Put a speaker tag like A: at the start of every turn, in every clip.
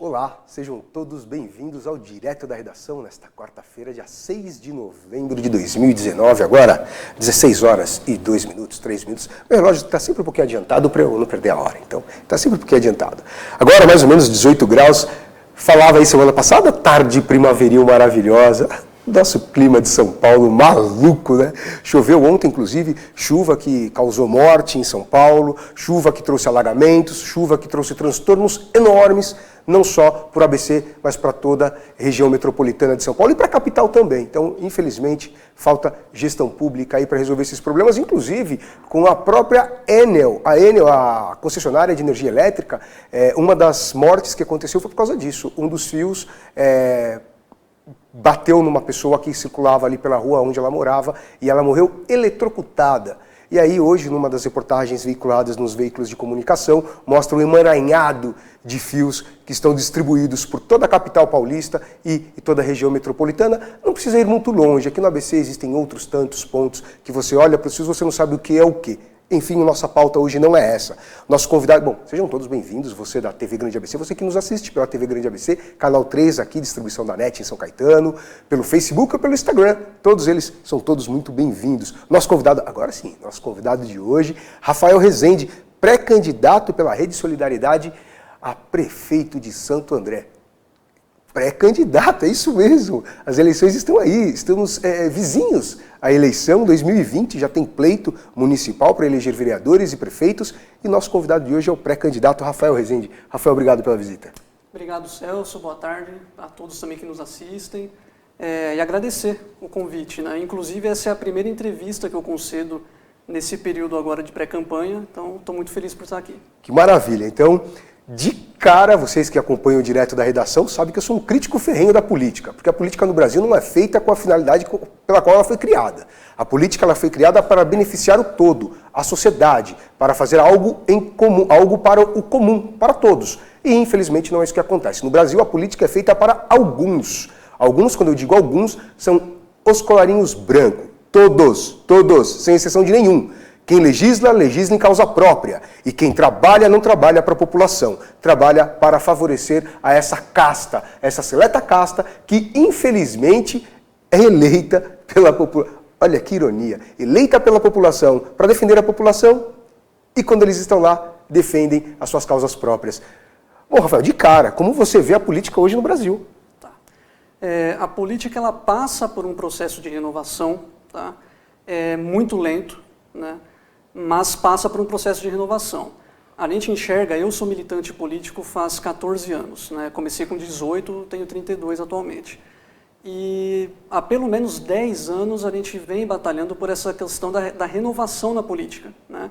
A: Olá, sejam todos bem-vindos ao Direto da Redação nesta quarta-feira, dia 6 de novembro de 2019, agora 16 horas e 2 minutos, 3 minutos. O relógio está sempre um pouquinho adiantado para eu não perder a hora, então está sempre um pouquinho adiantado. Agora mais ou menos 18 graus, falava aí semana passada, tarde primaveril maravilhosa. Nosso clima de São Paulo maluco, né? Choveu ontem, inclusive, chuva que causou morte em São Paulo, chuva que trouxe alagamentos, chuva que trouxe transtornos enormes, não só para o ABC, mas para toda a região metropolitana de São Paulo e para a capital também. Então, infelizmente, falta gestão pública aí para resolver esses problemas, inclusive com a própria Enel. A Enel, a concessionária de energia elétrica, uma das mortes que aconteceu foi por causa disso. Um dos fios bateu numa pessoa que circulava ali pela rua onde ela morava e ela morreu eletrocutada. E aí hoje, numa das reportagens veiculadas nos veículos de comunicação, mostra um emaranhado de fios que estão distribuídos por toda a capital paulista e toda a região metropolitana. Não precisa ir muito longe, aqui no ABC existem outros tantos pontos que você olha para os fios e você não sabe o que é o quê. Enfim, nossa pauta hoje não é essa. Nosso convidado... Bom, sejam todos bem-vindos, você da TV Grande ABC, você que nos assiste pela TV Grande ABC, canal 3 aqui, distribuição da NET em São Caetano, pelo Facebook ou pelo Instagram. Todos eles são todos muito bem-vindos. Nosso convidado, agora sim, nosso convidado de hoje, Rafael Rezende, pré-candidato pela Rede Solidariedade a prefeito de Santo André. Pré-candidato, é isso mesmo. As eleições estão aí, estamos vizinhos. A eleição 2020 já tem pleito municipal para eleger vereadores e prefeitos e nosso convidado de hoje é o pré-candidato Rafael Rezende. Rafael, obrigado pela visita.
B: Obrigado, Celso. Boa tarde a todos também que nos assistem e agradecer o convite, né? Inclusive, essa é a primeira entrevista que eu concedo nesse período agora de pré-campanha, então estou muito feliz por estar aqui. Que
A: maravilha. Então, de cara, vocês que acompanham o Direto da Redação sabem que eu sou um crítico ferrenho da política, porque a política no Brasil não é feita com a finalidade pela qual ela foi criada. A política ela foi criada para beneficiar o todo, a sociedade, para fazer algo em comum, algo para o comum, para todos. E infelizmente não é isso que acontece. No Brasil a política é feita para alguns. Alguns, quando eu digo alguns, são os colarinhos brancos. Todos, sem exceção de nenhum. Quem legisla, legisla em causa própria. E quem trabalha, não trabalha para a população. Trabalha para favorecer a essa casta, essa seleta casta que, infelizmente, é eleita pela população. Olha que ironia. Eleita pela população para defender a população e, quando eles estão lá, defendem as suas causas próprias. Bom, Rafael, de cara, como você vê a política hoje no Brasil?
B: Tá. A política ela passa por um processo de renovação, tá? É muito lento, né? Mas passa por um processo de renovação. A gente enxerga, eu sou militante político faz 14 anos, né? Comecei com 18, tenho 32 atualmente. E há pelo menos 10 anos a gente vem batalhando por essa questão da renovação na política, né?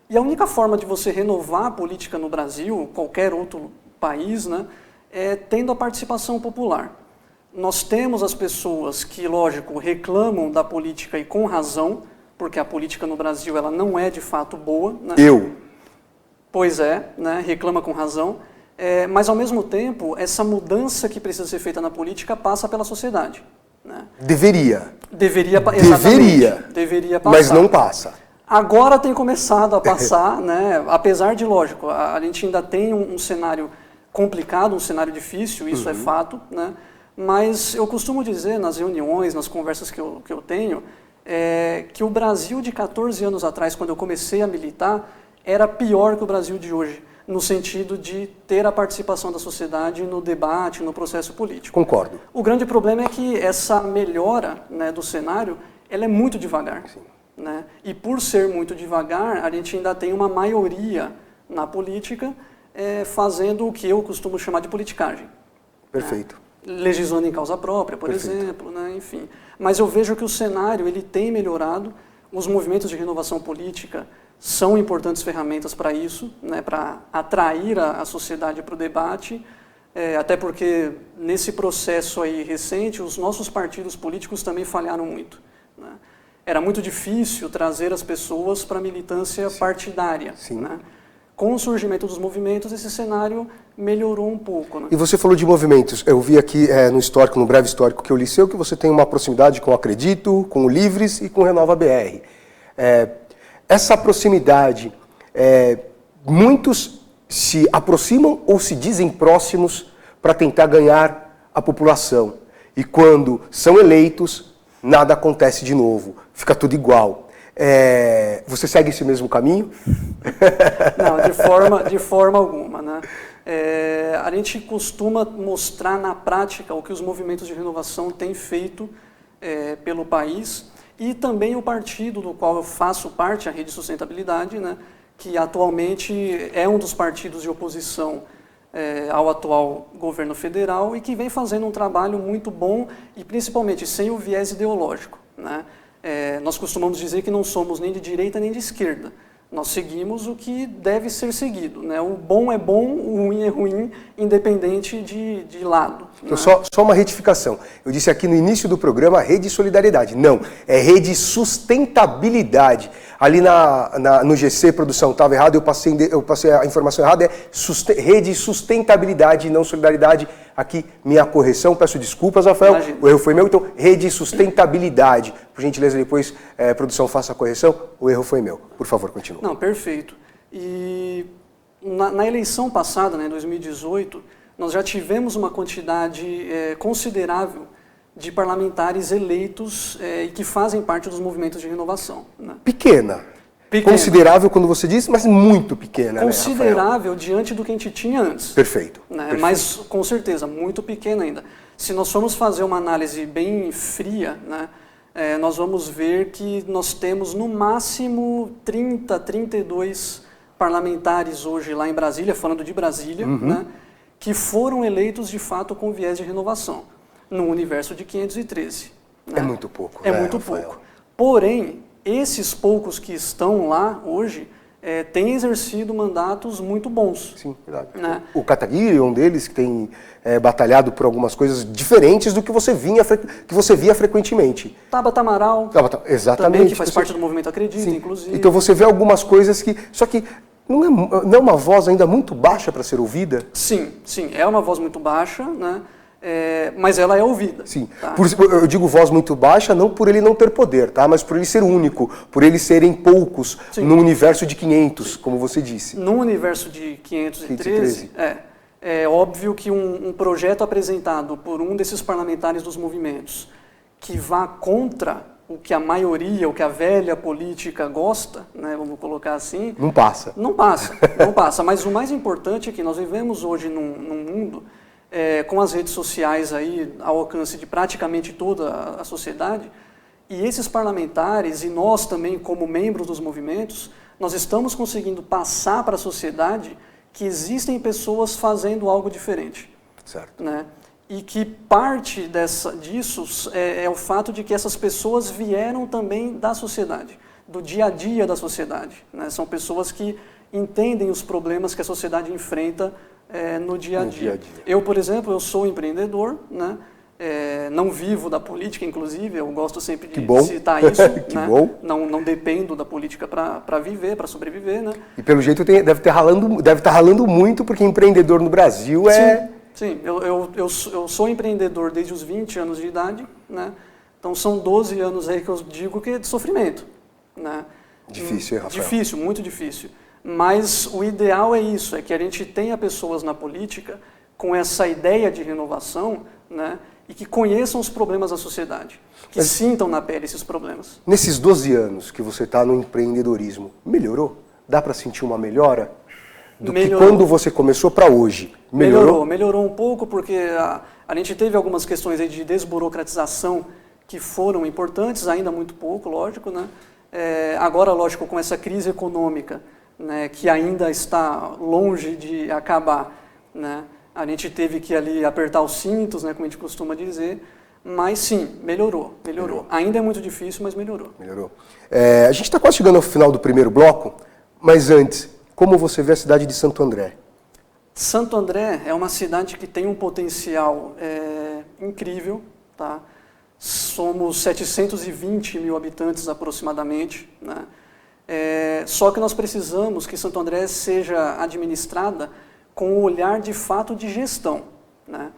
B: E a única forma de você renovar a política no Brasil, qualquer outro país, né, é tendo a participação popular. Nós temos as pessoas que, lógico, reclamam da política e com razão, porque a política no Brasil ela não é de fato boa. Né? Pois é, né? Reclama com razão. Mas, ao mesmo tempo, essa mudança que precisa ser feita na política passa pela sociedade. Né?
A: Deveria
B: passar.
A: Mas não passa.
B: Agora tem começado a passar, né? Apesar de, lógico, a gente ainda tem um cenário complicado, um cenário difícil, isso é fato, né? Mas eu costumo dizer nas reuniões, nas conversas que eu tenho, que o Brasil de 14 anos atrás, quando eu comecei a militar, era pior que o Brasil de hoje, no sentido de ter a participação da sociedade no debate, no processo político.
A: Concordo.
B: O grande problema é que essa melhora, né, do cenário, ela é muito devagar.
A: Sim.
B: Né? E por ser muito devagar, a gente ainda tem uma maioria na política fazendo o que eu costumo chamar de politicagem.
A: Perfeito.
B: Né? Legislando em causa própria, por exemplo, né? Enfim. Mas eu vejo que o cenário ele tem melhorado, os movimentos de renovação política são importantes ferramentas para isso, né? Para atrair a sociedade para o debate, até porque nesse processo aí recente, os nossos partidos políticos também falharam muito. Né? Era muito difícil trazer as pessoas para a militância partidária.
A: Sim.
B: Né? Com o surgimento dos movimentos, esse cenário melhorou um pouco. Né?
A: E você falou de movimentos. Eu vi aqui no breve histórico que eu li seu, que você tem uma proximidade com o Acredito, com o Livres e com o Renova BR. Essa proximidade, muitos se aproximam ou se dizem próximos para tentar ganhar a população. E quando são eleitos, nada acontece de novo, fica tudo igual. Você segue esse mesmo caminho?
B: Não, de forma alguma, né? A gente costuma mostrar na prática o que os movimentos de renovação têm feito pelo país e também o partido do qual eu faço parte, a Rede Sustentabilidade, né, que atualmente é um dos partidos de oposição ao atual governo federal e que vem fazendo um trabalho muito bom e principalmente sem o viés ideológico, né? Nós costumamos dizer que não somos nem de direita nem de esquerda. Nós seguimos o que deve ser seguido, né? O bom é bom, o ruim é ruim, independente de lado.
A: Então, só uma retificação. Eu disse aqui no início do programa Rede Solidariedade. Não, é Rede Sustentabilidade. Ali no GC Produção estava errado, eu passei a informação errada, Rede Sustentabilidade e não Solidariedade. Aqui, minha correção, peço desculpas, Rafael, imagina. O erro foi meu, então Rede Sustentabilidade. Por gentileza, depois, produção, faça a correção, o erro foi meu. Por favor, continue.
B: Não, perfeito. E na eleição passada, né, em 2018, nós já tivemos uma quantidade considerável de parlamentares eleitos e que fazem parte dos movimentos de renovação. Né?
A: Pequena. Considerável quando você diz, mas muito pequena.
B: Considerável,
A: né,
B: diante do que a gente tinha antes.
A: Perfeito,
B: né?
A: Perfeito.
B: Mas, com certeza, muito pequena ainda. Se nós formos fazer uma análise bem fria, né, nós vamos ver que nós temos no máximo 30, 32 parlamentares hoje lá em Brasília, falando de Brasília, né, que foram eleitos de fato com viés de renovação, no universo de 513. Né?
A: É muito pouco.
B: É muito
A: Rafael?
B: pouco. Porém, esses poucos que estão lá hoje têm exercido mandatos muito bons.
A: Sim, verdade.
B: Né?
A: O Kataguiri é um deles que tem batalhado por algumas coisas diferentes do que você via frequentemente.
B: Tabata Amaral,
A: exatamente,
B: também, que faz parte do movimento Acredita,
A: sim.
B: inclusive.
A: Então você vê algumas coisas que... Só que não é uma voz ainda muito baixa para ser ouvida?
B: Sim, é uma voz muito baixa, né? Mas ela é ouvida.
A: Sim.
B: Tá?
A: Eu digo voz muito baixa, não por ele não ter poder, tá? Mas por ele ser único, por eles serem poucos no universo de 500, como você disse.
B: No universo de 513, é óbvio que um projeto apresentado por um desses parlamentares dos movimentos que vá contra o que a maioria, o que a velha política gosta, né, vamos colocar assim...
A: Não passa.
B: Não passa. Mas o mais importante é que nós vivemos hoje num mundo... com as redes sociais aí ao alcance de praticamente toda a sociedade, e esses parlamentares, e nós também como membros dos movimentos, nós estamos conseguindo passar para a sociedade que existem pessoas fazendo algo diferente.
A: Certo.
B: Né? E que parte disso é o fato de que essas pessoas vieram também da sociedade, do dia a dia da sociedade. Né? São pessoas que entendem os problemas que a sociedade enfrenta no dia a dia. Eu, por exemplo, eu sou empreendedor, né? Não vivo da política, inclusive, eu gosto sempre de citar isso.
A: Que
B: né?
A: bom.
B: Não dependo da política para viver, para sobreviver. Né?
A: E pelo jeito deve estar ralando muito, porque empreendedor no Brasil é...
B: Sim, eu sou empreendedor desde os 20 anos de idade, né? Então são 12 anos aí que eu digo que é de sofrimento. Né?
A: Difícil, hein, Rafael?
B: Difícil, muito difícil. Mas o ideal é isso, é que a gente tenha pessoas na política com essa ideia de renovação, né, e que conheçam os problemas da sociedade, que sintam na pele esses problemas.
A: Nesses 12 anos que você está no empreendedorismo, melhorou? Dá para sentir uma melhora? Do que quando você começou para hoje?
B: Melhorou um pouco, porque a gente teve algumas questões aí de desburocratização que foram importantes, ainda muito pouco, lógico, né? Agora, lógico, com essa crise econômica, né, que ainda está longe de acabar, né? A gente teve que ali apertar os cintos, né, como a gente costuma dizer, mas sim, melhorou. Ainda é muito difícil, mas melhorou.
A: A gente está quase chegando ao final do primeiro bloco, mas antes, como você vê a cidade de Santo André?
B: Santo André é uma cidade que tem um potencial incrível, tá? Somos 720 mil habitantes aproximadamente, né? Só que nós precisamos que Santo André seja administrada com um olhar de fato de gestão. Né?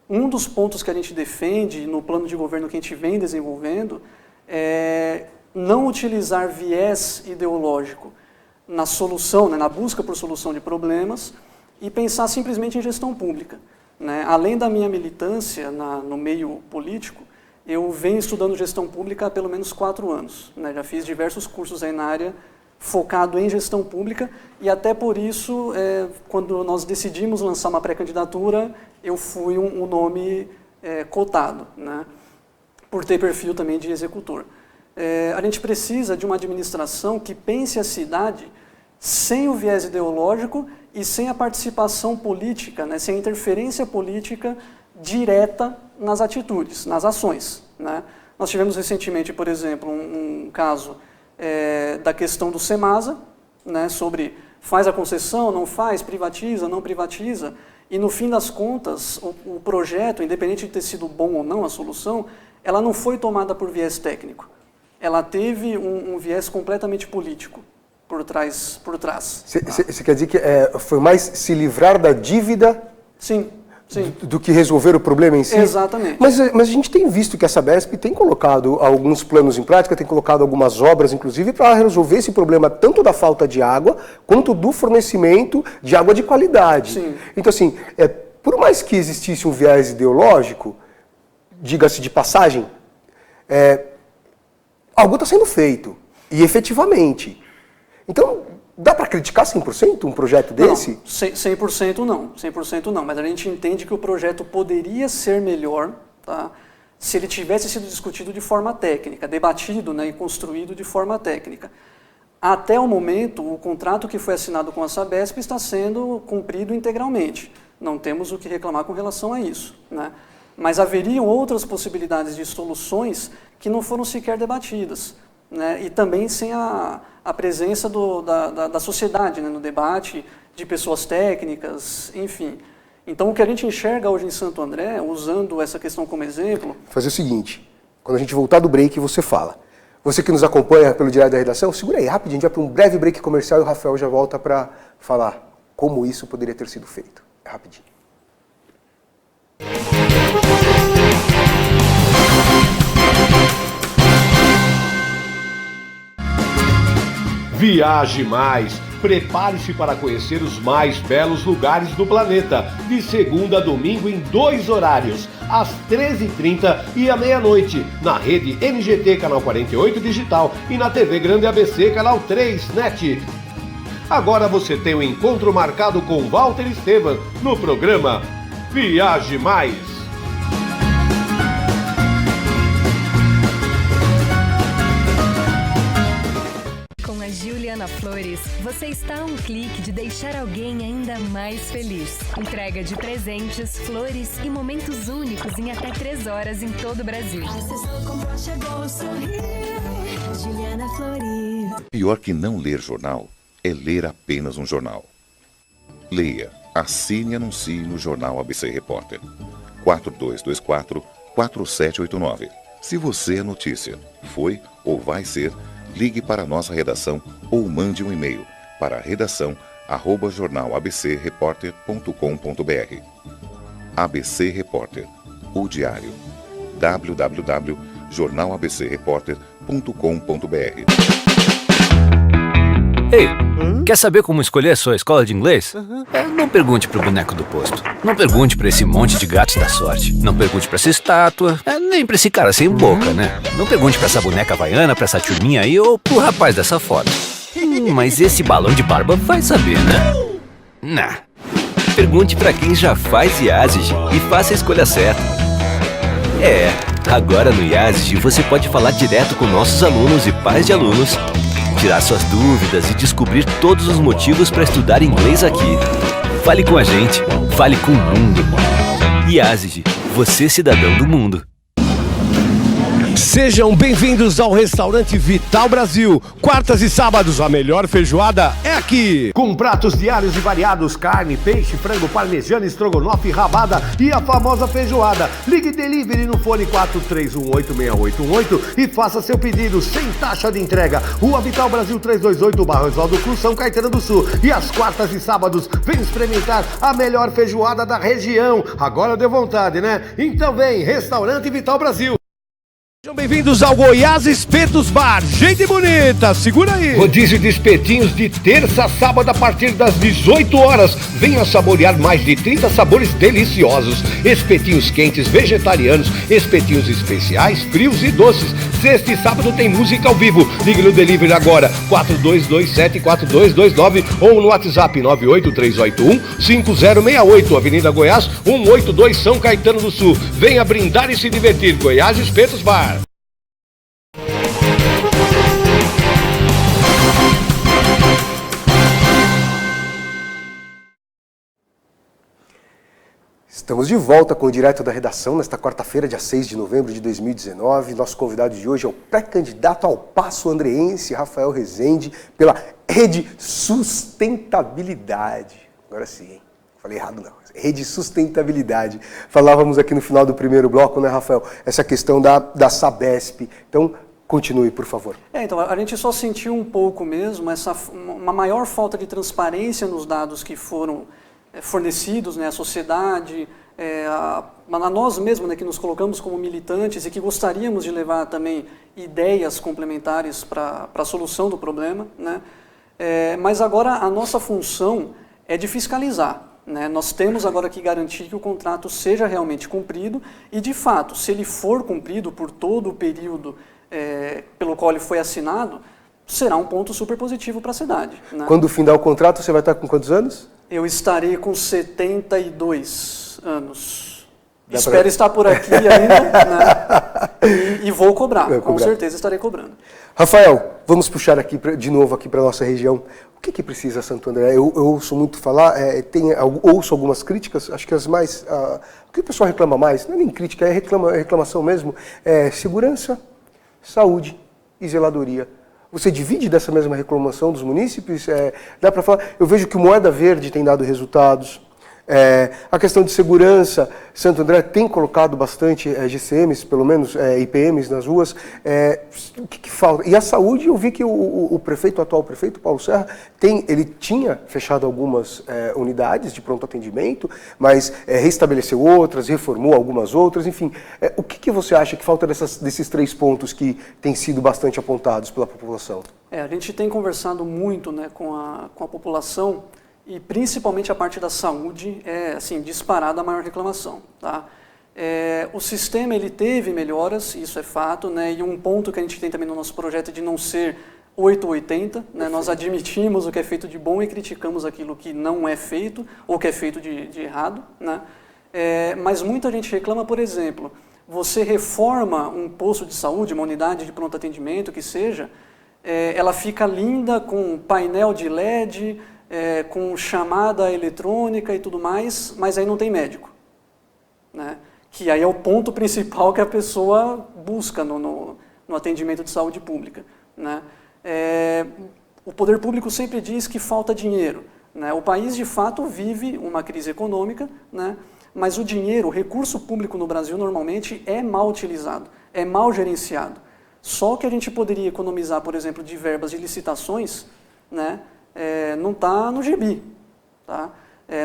B: Um dos pontos que a gente defende no plano de governo que a gente vem desenvolvendo é não utilizar viés ideológico na solução, né, na busca por solução de problemas e pensar simplesmente em gestão pública. né? Além da minha militância no meio político, eu venho estudando gestão pública há pelo menos 4 anos. Né? Já fiz diversos cursos aí na área focado em gestão pública e até por isso, quando nós decidimos lançar uma pré-candidatura, eu fui um nome cotado, né? Por ter perfil também de executor. A gente precisa de uma administração que pense a cidade sem o viés ideológico e sem a participação política, né? Sem a interferência política direta nas atitudes, nas ações, né? Nós tivemos recentemente, por exemplo, um caso da questão do Semasa, né? Sobre faz a concessão, não faz, privatiza, não privatiza, e no fim das contas, o projeto, independente de ter sido bom ou não a solução, ela não foi tomada por viés técnico. Ela teve um viés completamente político por trás.
A: Você quer dizer que foi mais se livrar da dívida?
B: Sim.
A: Do que resolver o problema em si?
B: Exatamente.
A: Mas a gente tem visto que a Sabesp tem colocado alguns planos em prática, tem colocado algumas obras, inclusive, para resolver esse problema tanto da falta de água, quanto do fornecimento de água de qualidade.
B: Sim.
A: Então, assim, por mais que existisse um viés ideológico, diga-se de passagem, algo está sendo feito, e efetivamente. Então, dá para criticar 100% um projeto desse?
B: Não, 100% não, mas a gente entende que o projeto poderia ser melhor, tá? Se ele tivesse sido discutido de forma técnica, debatido, né, e construído de forma técnica. Até o momento, o contrato que foi assinado com a Sabesp está sendo cumprido integralmente. Não temos o que reclamar com relação a isso, né? Mas haveriam outras possibilidades de soluções que não foram sequer debatidas, né? E também sem a presença da sociedade, né, no debate, de pessoas técnicas, enfim. Então, o que a gente enxerga hoje em Santo André, usando essa questão como exemplo...
A: Fazer o seguinte, quando a gente voltar do break, você fala. Você que nos acompanha pelo Diário da Redação, segura aí rapidinho, a gente vai para um breve break comercial e o Rafael já volta para falar como isso poderia ter sido feito. É rapidinho.
C: Viaje mais! Prepare-se para conhecer os mais belos lugares do planeta, de segunda a domingo em 2 horários, às 13h30 e à meia-noite, na rede NGT Canal 48 Digital e na TV Grande ABC Canal 3 NET. Agora você tem um encontro marcado com Walter Esteban no programa Viaje Mais!
D: Juliana Flores, você está a um clique de deixar alguém ainda mais feliz. Entrega de presentes, flores e momentos únicos em até 3 horas em todo o Brasil. Juliana Flores.
E: Pior que não ler jornal é ler apenas um jornal. Leia, assine e anuncie no Jornal ABC Repórter. 4224-4789. Se você é notícia, foi ou vai ser, ligue para a nossa redação ou mande um e-mail para redação@jornalabcreporter.com.br. ABC Repórter, o diário. www.jornalabcreporter.com.br.
F: Ei, quer saber como escolher a sua escola de inglês? Não pergunte pro boneco do posto. Não pergunte pra esse monte de gatos da sorte. Não pergunte pra essa estátua. Nem pra esse cara sem boca, né? Não pergunte pra essa boneca havaiana, pra essa turminha aí ou pro rapaz dessa foto. Mas esse balão de barba vai saber, né? Nah. Pergunte pra quem já faz IASIG e faça a escolha certa. Agora no IASIG você pode falar direto com nossos alunos e pais de alunos, tirar suas dúvidas e descobrir todos os motivos para estudar inglês aqui. Fale com a gente, fale com o mundo. IASIG, você cidadão do mundo.
C: Sejam bem-vindos ao Restaurante Vital Brasil. Quartas e sábados, a melhor feijoada é aqui. Com pratos diários e variados, carne, peixe, frango, parmegiana, estrogonofe, rabada e a famosa feijoada. Ligue delivery no fone 43186818 e faça seu pedido sem taxa de entrega. Rua Vital Brasil 328, Bairro Oswaldo Cruz, São Caetano do Sul. E às quartas e sábados, vem experimentar a melhor feijoada da região. Agora deu vontade, né? Então vem, Restaurante Vital Brasil. Sejam bem-vindos ao Goiás Espetos Bar. Gente bonita, segura aí. Rodízio de espetinhos de terça a sábado a partir das 18 horas. Venha saborear mais de 30 sabores deliciosos. Espetinhos quentes, vegetarianos, espetinhos especiais, frios e doces. Sexta e sábado tem música ao vivo. Ligue no delivery agora, 4227-4229 ou no WhatsApp 98381-5068, Avenida Goiás, 182, São Caetano do Sul. Venha brindar e se divertir. Goiás Espetos Bar.
A: Estamos de volta com o Direto da Redação nesta quarta-feira, dia 6 de novembro de 2019. Nosso convidado de hoje é o pré-candidato ao Paço Andreense, Rafael Rezende, pela Rede Sustentabilidade. Agora sim, hein? Falei errado não. Rede Sustentabilidade. Falávamos aqui no final do primeiro bloco, né, Rafael? Essa questão da Sabesp. Então, continue, por favor.
B: Então, a gente só sentiu um pouco mesmo uma maior falta de transparência nos dados que foram fornecidos, né, à sociedade, a nós mesmos, né, que nos colocamos como militantes e que gostaríamos de levar também ideias complementares para a solução do problema, né? Mas agora a nossa função é de fiscalizar. Né? Nós temos agora que garantir que o contrato seja realmente cumprido e, de fato, se ele for cumprido por todo o período pelo qual ele foi assinado, será um ponto super positivo para a cidade. Né?
A: Quando findar o contrato, você vai estar com quantos anos?
B: Eu estarei com 72 anos. Espero estar por aqui ainda, né? E vou cobrar, com certeza estarei cobrando.
A: Rafael, vamos puxar aqui de novo aqui para a nossa região. O que precisa Santo André? Eu ouço muito falar, ouço algumas críticas, acho que as mais... o que o pessoal reclama mais? Não é nem crítica, é reclamação mesmo. Segurança, saúde e zeladoria. Você divide dessa mesma reclamação dos munícipes? Dá para falar? Eu vejo que o Moeda Verde tem dado resultados. A questão de segurança, Santo André tem colocado bastante GCMs, pelo menos IPMs nas ruas. O que falta? E a saúde, eu vi que o atual prefeito, Paulo Serra, ele tinha fechado algumas unidades de pronto atendimento, mas restabeleceu outras, reformou algumas outras, enfim. O que você acha que falta desses 3 pontos que têm sido bastante apontados pela população?
B: A gente tem conversado muito, né, com a população. E principalmente a parte da saúde é, assim, disparada a maior reclamação. Tá? O sistema ele teve melhoras, isso é fato, né? E um ponto que a gente tem também no nosso projeto é de não ser 880, né? Nós admitimos o que é feito de bom e criticamos aquilo que não é feito ou que é feito de errado. Né? Mas muita gente reclama, por exemplo, você reforma um posto de saúde, uma unidade de pronto atendimento, que seja, ela fica linda com painel de LED, com chamada eletrônica e tudo mais, mas aí não tem médico. Né? Que aí é o ponto principal que a pessoa busca no atendimento de saúde pública. Né? O poder público sempre diz que falta dinheiro. Né? O país, de fato, vive uma crise econômica, né? Mas o dinheiro, o recurso público no Brasil, normalmente é mal utilizado, é mal gerenciado. Só que a gente poderia economizar, por exemplo, de verbas de licitações, né? Não está no gibi. Tá?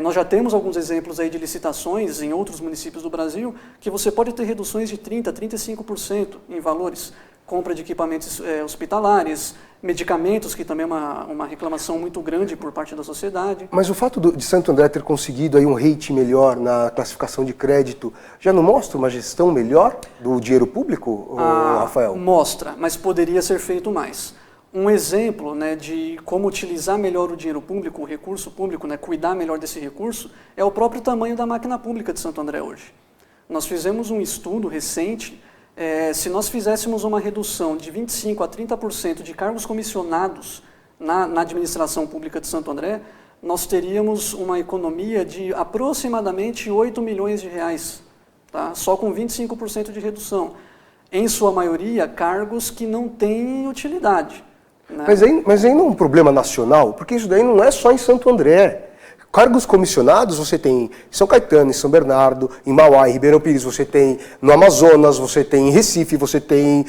B: Nós já temos alguns exemplos aí de licitações em outros municípios do Brasil que você pode ter reduções de 30%, 35% em valores. Compra de equipamentos hospitalares, medicamentos, que também é uma reclamação muito grande por parte da sociedade.
A: Mas o fato de Santo André ter conseguido aí um rating melhor na classificação de crédito já não mostra uma gestão melhor do dinheiro público, Rafael?
B: Mostra, mas poderia ser feito mais. Um exemplo, né, de como utilizar melhor o dinheiro público, o recurso público, né, cuidar melhor desse recurso, é o próprio tamanho da máquina pública de Santo André hoje. Nós fizemos um estudo recente, se nós fizéssemos uma redução de 25% a 30% de cargos comissionados na administração pública de Santo André, nós teríamos uma economia de aproximadamente 8 milhões de reais, tá? Só com 25% de redução. Em sua maioria, cargos que não têm utilidade. Né?
A: Mas aí não é um problema nacional, porque isso daí não é só em Santo André. Cargos comissionados você tem em São Caetano, em São Bernardo, em Mauá, em Ribeirão Pires, você tem no Amazonas, você tem em Recife, você tem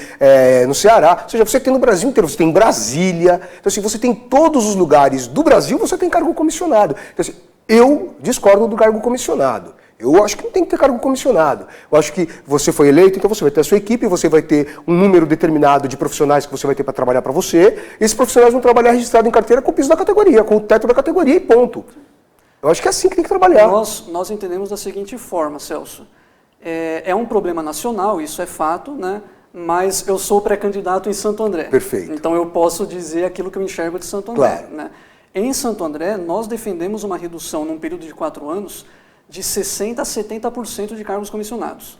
A: no Ceará, ou seja, você tem no Brasil inteiro, você tem em Brasília. Então, assim, você tem em todos os lugares do Brasil, você tem cargo comissionado. Então, assim, eu discordo do cargo comissionado. Eu acho que não tem que ter cargo comissionado. Eu acho que você foi eleito, então você vai ter a sua equipe, você vai ter um número determinado de profissionais que você vai ter para trabalhar para você. Esses profissionais vão trabalhar registrado em carteira com o piso da categoria, com o teto da categoria e ponto. Eu acho que é assim que tem que trabalhar.
B: Nós entendemos da seguinte forma, Celso. É um problema nacional, isso é fato, né? Mas eu sou pré-candidato em Santo André.
A: Perfeito.
B: Então eu posso dizer aquilo que eu enxergo de Santo André.
A: Claro.
B: Né? Em Santo André, nós defendemos uma redução num período de 4 anos de 60% a 70% de cargos comissionados.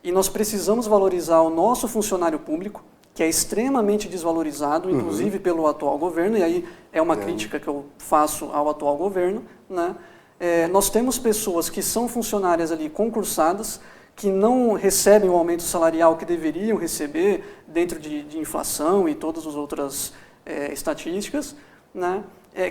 B: E nós precisamos valorizar o nosso funcionário público, que é extremamente desvalorizado, inclusive pelo atual governo, e aí é uma crítica que eu faço ao atual governo, né? Nós temos pessoas que são funcionárias ali concursadas, que não recebem o aumento salarial que deveriam receber dentro de inflação e todas as outras estatísticas, né?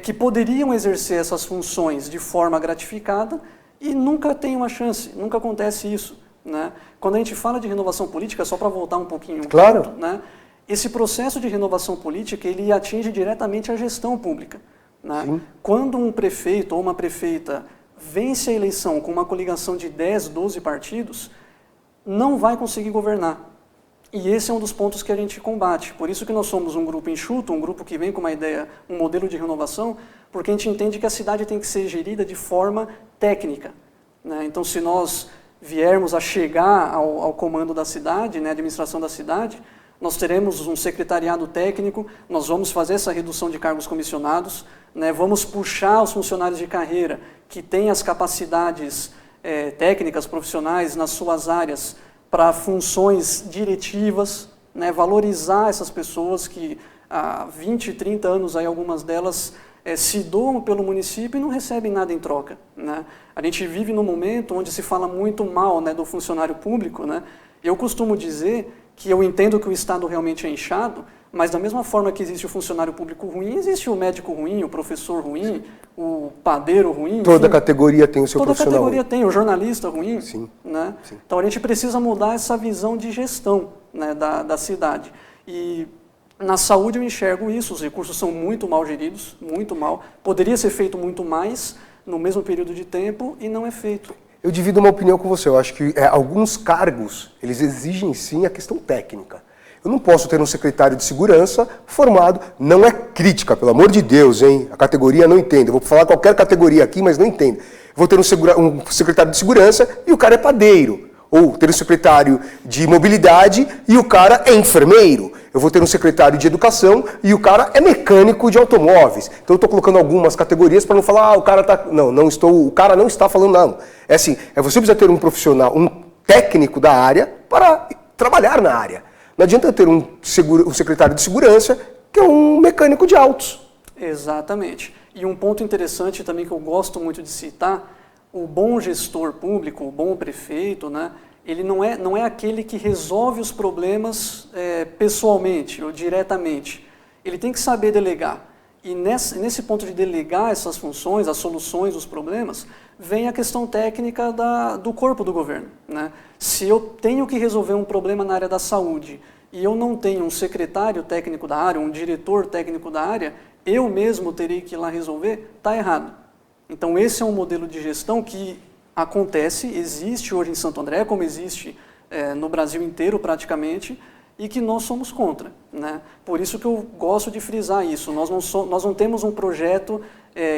B: Que poderiam exercer essas funções de forma gratificada e nunca tem uma chance, nunca acontece isso. Né? Quando a gente fala de renovação política, só para voltar um pouquinho,
A: claro.
B: Né? Esse processo de renovação política ele atinge diretamente a gestão pública. Né? Quando um prefeito ou uma prefeita vence a eleição com uma coligação de 10, 12 partidos, não vai conseguir governar. E esse é um dos pontos que a gente combate. Por isso que nós somos um grupo enxuto, um grupo que vem com uma ideia, um modelo de renovação, porque a gente entende que a cidade tem que ser gerida de forma técnica. Né? Então, se nós viermos a chegar ao comando da cidade, né, administração da cidade, nós teremos um secretariado técnico, nós vamos fazer essa redução de cargos comissionados, né, vamos puxar os funcionários de carreira que têm as capacidades técnicas, profissionais nas suas áreas para funções diretivas, né, valorizar essas pessoas que há 20, 30 anos, aí, algumas delas se doam pelo município e não recebem nada em troca. Né? A gente vive num momento onde se fala muito mal, né, do funcionário público. Né? Eu costumo dizer que eu entendo que o Estado realmente é inchado, mas da mesma forma que existe o funcionário público ruim, existe o médico ruim, o professor ruim, o padeiro ruim.
A: Toda categoria tem o seu profissional.
B: Toda categoria tem, o jornalista ruim.
A: Sim.
B: Né?
A: Sim.
B: Então a gente precisa mudar essa visão de gestão, né, da cidade. E na saúde eu enxergo isso, os recursos são muito mal geridos, muito mal. Poderia ser feito muito mais no mesmo período de tempo e não é feito.
A: Eu divido uma opinião com você. Eu acho que alguns cargos, eles exigem sim a questão técnica. Eu não posso ter um secretário de segurança formado, não é crítica, pelo amor de Deus, hein? A categoria não entende. Eu vou falar qualquer categoria aqui, mas não entende. Vou ter um secretário de segurança e o cara é padeiro. Ou ter um secretário de mobilidade e o cara é enfermeiro. Eu vou ter um secretário de educação e o cara é mecânico de automóveis. Então eu estou colocando algumas categorias para não falar, o cara tá. O cara não está falando, não. É assim, você precisa ter um profissional, um técnico da área para trabalhar na área. Não adianta eu ter um secretário de segurança que é um mecânico de autos.
B: Exatamente. E um ponto interessante também que eu gosto muito de citar, o bom gestor público, o bom prefeito, né, ele não é aquele que resolve os problemas pessoalmente ou diretamente. Ele tem que saber delegar. E nesse ponto de delegar essas funções, as soluções dos problemas, vem a questão técnica do corpo do governo. Né? Se eu tenho que resolver um problema na área da saúde e eu não tenho um secretário técnico da área, um diretor técnico da área, eu mesmo terei que ir lá resolver, está errado. Então esse é um modelo de gestão que acontece, existe hoje em Santo André, como existe no Brasil inteiro praticamente, e que nós somos contra. Né? Por isso que eu gosto de frisar isso. Nós não temos um projeto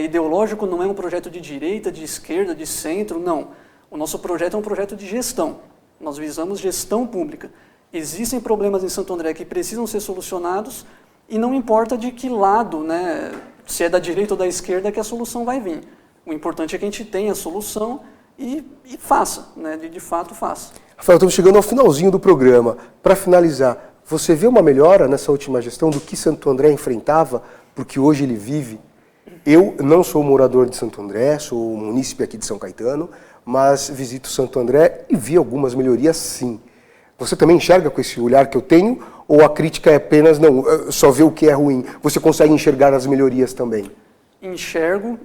B: ideológico, não é um projeto de direita, de esquerda, de centro, não. O nosso projeto é um projeto de gestão. Nós visamos gestão pública. Existem problemas em Santo André que precisam ser solucionados e não importa de que lado, né, se é da direita ou da esquerda, que a solução vai vir. O importante é que a gente tenha a solução e faça, né, de fato faça.
A: Rafael, estamos chegando ao finalzinho do programa. Para finalizar, você vê uma melhora nessa última gestão do que Santo André enfrentava, porque hoje ele vive? Eu não sou morador de Santo André, sou munícipe aqui de São Caetano, mas visito Santo André e vi algumas melhorias sim. Você também enxerga com esse olhar que eu tenho? Ou a crítica é apenas, não, só vê o que é ruim? Você consegue enxergar as melhorias também?
B: Enxergo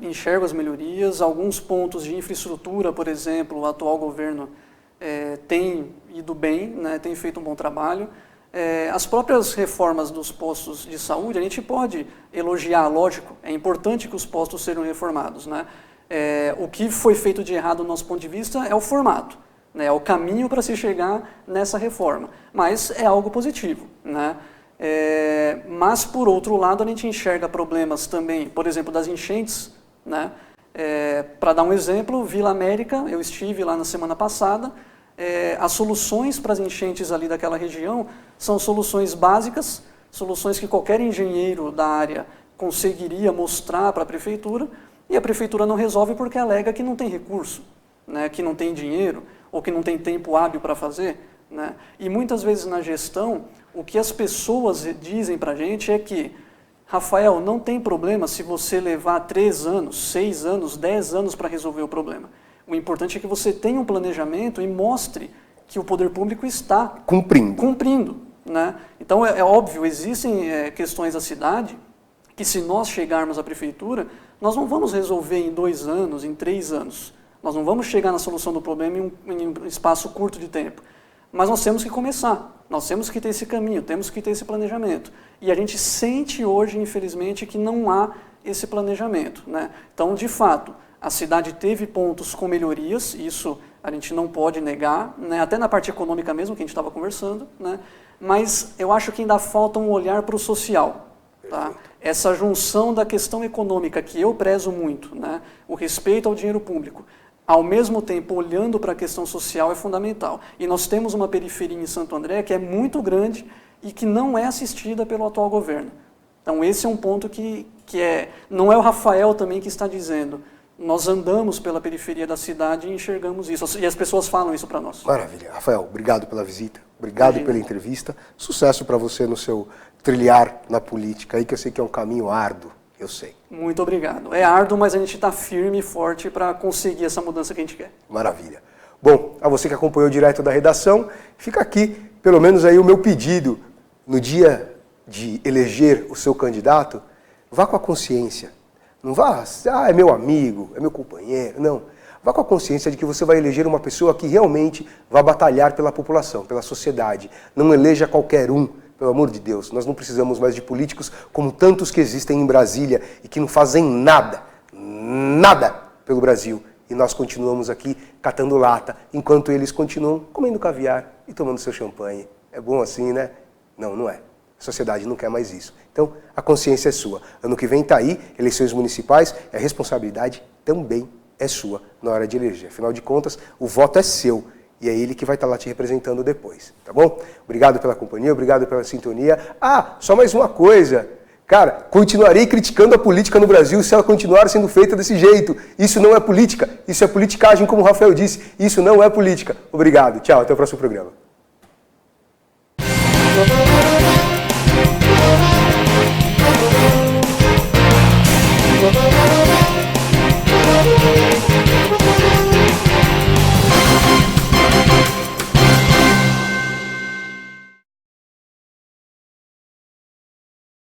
B: as melhorias. Alguns pontos de infraestrutura, por exemplo, o atual governo tem ido bem, né, tem feito um bom trabalho. As próprias reformas dos postos de saúde, a gente pode elogiar, lógico, é importante que os postos sejam reformados. Né? O que foi feito de errado do nosso ponto de vista é o formato, né? É o caminho para se chegar nessa reforma, mas é algo positivo, né? Mas, por outro lado, a gente enxerga problemas também, por exemplo, das enchentes, né? Para dar um exemplo, Vila América, eu estive lá na semana passada, as soluções para as enchentes ali daquela região são soluções básicas, soluções que qualquer engenheiro da área conseguiria mostrar para a prefeitura, e a prefeitura não resolve porque alega que não tem recurso, né, que não tem dinheiro, ou que não tem tempo hábil para fazer, né? E muitas vezes na gestão, o que as pessoas dizem para a gente é que, Rafael, não tem problema se você levar 3 anos, 6 anos, 10 anos para resolver o problema. O importante é que você tenha um planejamento e mostre que o poder público está cumprindo, né? Então, é óbvio, existem questões da cidade que, se nós chegarmos à prefeitura, nós não vamos resolver em 2 anos, em 3 anos. Nós não vamos chegar na solução do problema em um espaço curto de tempo. Mas nós temos que começar, nós temos que ter esse caminho, temos que ter esse planejamento. E a gente sente hoje, infelizmente, que não há esse planejamento, né? Então, de fato, a cidade teve pontos com melhorias, isso a gente não pode negar, né? Até na parte econômica mesmo, que a gente estava conversando, né? Mas eu acho que ainda falta um olhar para o social, tá? Essa junção da questão econômica, que eu prezo muito, né? O respeito ao dinheiro público, ao mesmo tempo olhando para a questão social, é fundamental. E nós temos uma periferia em Santo André que é muito grande e que não é assistida pelo atual governo. Então esse é um ponto que não é o Rafael também que está dizendo. Nós andamos pela periferia da cidade e enxergamos isso. E as pessoas falam isso para nós.
A: Maravilha. Rafael, obrigado pela visita, obrigado pela entrevista. Sucesso para você no seu trilhar na política, aí que eu sei que é um caminho árduo, eu sei.
B: Muito obrigado. É árduo, mas a gente está firme e forte para conseguir essa mudança que a gente quer.
A: Maravilha. Bom, a você que acompanhou direto da redação, fica aqui, pelo menos aí o meu pedido. No dia de eleger o seu candidato, vá com a consciência. Não vá, é meu amigo, é meu companheiro, não. Vá com a consciência de que você vai eleger uma pessoa que realmente vai batalhar pela população, pela sociedade. Não eleja qualquer um, pelo amor de Deus. Nós não precisamos mais de políticos como tantos que existem em Brasília e que não fazem nada pelo Brasil. E nós continuamos aqui catando lata, enquanto eles continuam comendo caviar e tomando seu champanhe. É bom assim, né? Não, não é. A sociedade não quer mais isso. Então, a consciência é sua. Ano que vem está aí, eleições municipais, a responsabilidade também é sua na hora de eleger. Afinal de contas, o voto é seu e é ele que vai estar lá te representando depois, tá bom? Obrigado pela companhia, obrigado pela sintonia. Ah, só mais uma coisa. Cara, continuarei criticando a política no Brasil se ela continuar sendo feita desse jeito. Isso não é política, isso é politicagem, como o Rafael disse. Isso não é política. Obrigado, tchau, até o próximo programa.
G: We'll be right back.